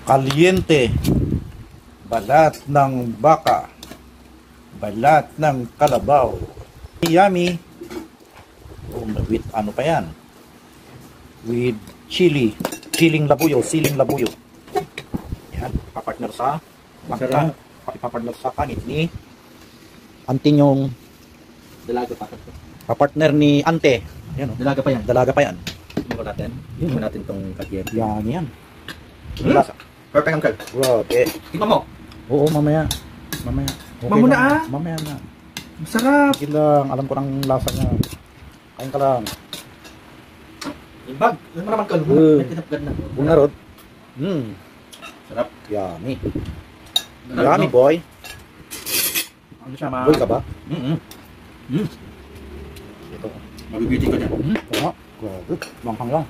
Kaliente. Balat ng baka. Balat ng kalabaw. Yummy. Oh, with ano pa yan? With chili. Siling labuyo. Yan. Papartner sa bangka. Papartner sa kanit ni Ante yung Dalaga pa. papartner ni Ante. Yan, oh. Dalaga pa yan. Dalaga pa yan. Tingnan natin. Tingnan natin tong kagyan. Yan. Lasa. Perfect uncle. Grabe. Tingnan mo. Oo, mamaya. Okay Mamuna na. ah. Mamaya na. Masarap. Sige lang. Alam ko ng lasa niya. Kain ka lang. Imbag. Ano naman ka? Mm. Tinapgad na. Bunarod. Sarap. Yummy. Yummy, boy. Ano siya ma? Boy ka ba? Ito. Mabibitin ka dyan. Oo nga. Grabe. Manghang lang.